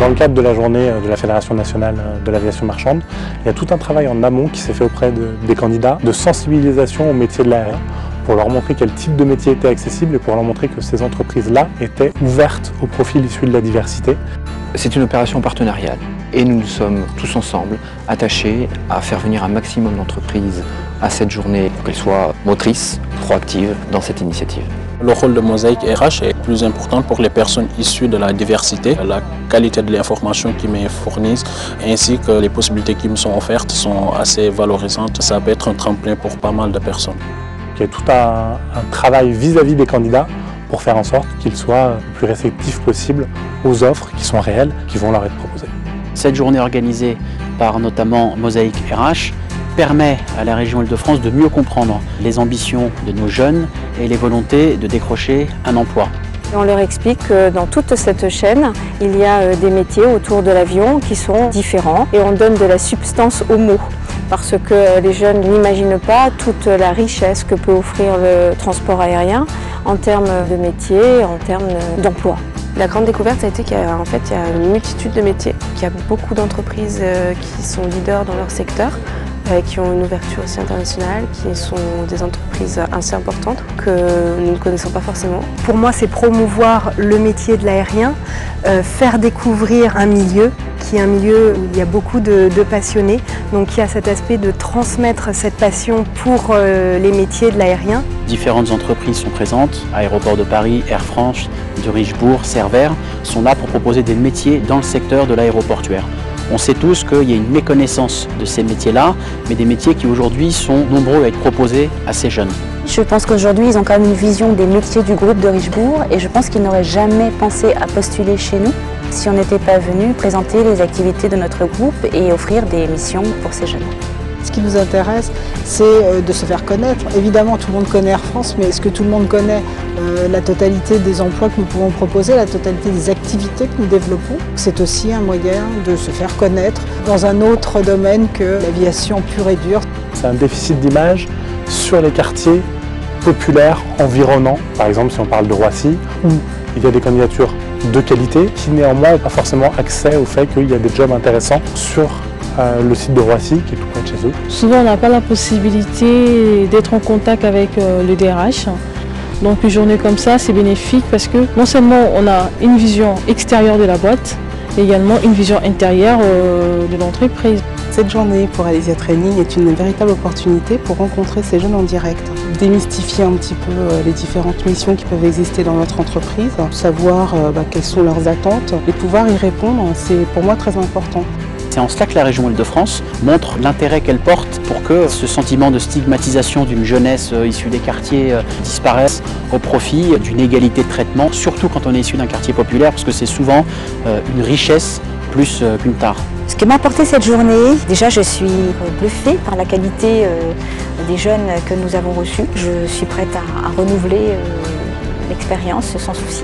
Dans le cadre de la journée de la Fédération nationale de l'aviation marchande, il y a tout un travail en amont qui s'est fait auprès des candidats de sensibilisation au métier de l'aérien pour leur montrer quel type de métier était accessible et pour leur montrer que ces entreprises-là étaient ouvertes aux profils issus de la diversité. C'est une opération partenariale et nous sommes tous ensemble attachés à faire venir un maximum d'entreprises à cette journée pour qu'elles soient motrices, proactives dans cette initiative. Le rôle de Mosaïque RH est plus important pour les personnes issues de la diversité. La qualité de l'information qu'ils me fournissent ainsi que les possibilités qui me sont offertes sont assez valorisantes. Ça peut être un tremplin pour pas mal de personnes. Il y a tout un travail vis-à-vis des candidats pour faire en sorte qu'ils soient le plus réceptifs possible aux offres qui sont réelles, qui vont leur être proposées. Cette journée organisée par notamment Mosaïque RH permet à la région Île-de-France de mieux comprendre les ambitions de nos jeunes et les volontés de décrocher un emploi. On leur explique que dans toute cette chaîne, il y a des métiers autour de l'avion qui sont différents et on donne de la substance aux mots. Parce que les jeunes n'imaginent pas toute la richesse que peut offrir le transport aérien en termes de métiers, en termes d'emploi. La grande découverte a été qu'il y a une multitude de métiers, qu'il y a beaucoup d'entreprises qui sont leaders dans leur secteur, qui ont une ouverture aussi internationale, qui sont des entreprises assez importantes que nous ne connaissons pas forcément. Pour moi, c'est promouvoir le métier de l'aérien, faire découvrir un milieu qui est un milieu où il y a beaucoup de passionnés, donc il y a cet aspect de transmettre cette passion pour les métiers de l'aérien. Différentes entreprises sont présentes, Aéroport de Paris, Air France, de Richebourg, Cervère, sont là pour proposer des métiers dans le secteur de l'aéroportuaire. On sait tous qu'il y a une méconnaissance de ces métiers-là, mais des métiers qui aujourd'hui sont nombreux à être proposés à ces jeunes. Je pense qu'aujourd'hui, ils ont quand même une vision des métiers du groupe de Richebourg et je pense qu'ils n'auraient jamais pensé à postuler chez nous si on n'était pas venu présenter les activités de notre groupe et offrir des missions pour ces jeunes. Ce qui nous intéresse, c'est de se faire connaître. Évidemment, tout le monde connaît Air France, mais est-ce que tout le monde connaît la totalité des emplois que nous pouvons proposer, la totalité des activités que nous développons? C'est aussi un moyen de se faire connaître dans un autre domaine que l'aviation pure et dure. C'est un déficit d'image sur les quartiers populaires environnants, par exemple si on parle de Roissy, où il y a des candidatures de qualité qui néanmoins n'ont pas forcément accès au fait qu'il y a des jobs intéressants sur le site de Roissy qui est tout près de chez eux. Souvent on n'a pas la possibilité d'être en contact avec le DRH. Donc une journée comme ça c'est bénéfique parce que non seulement on a une vision extérieure de la boîte, mais également une vision intérieure de l'entreprise. Cette journée pour Alésia Training est une véritable opportunité pour rencontrer ces jeunes en direct, démystifier un petit peu les différentes missions qui peuvent exister dans notre entreprise, savoir quelles sont leurs attentes et pouvoir y répondre, c'est pour moi très important. C'est en cela que la région Île-de-France montre l'intérêt qu'elle porte pour que ce sentiment de stigmatisation d'une jeunesse issue des quartiers disparaisse au profit d'une égalité de traitement, surtout quand on est issu d'un quartier populaire, parce que c'est souvent une richesse plus qu'une tare. Ce que m'a apporté cette journée, déjà je suis bluffée par la qualité des jeunes que nous avons reçus. Je suis prête à renouveler l'expérience sans souci.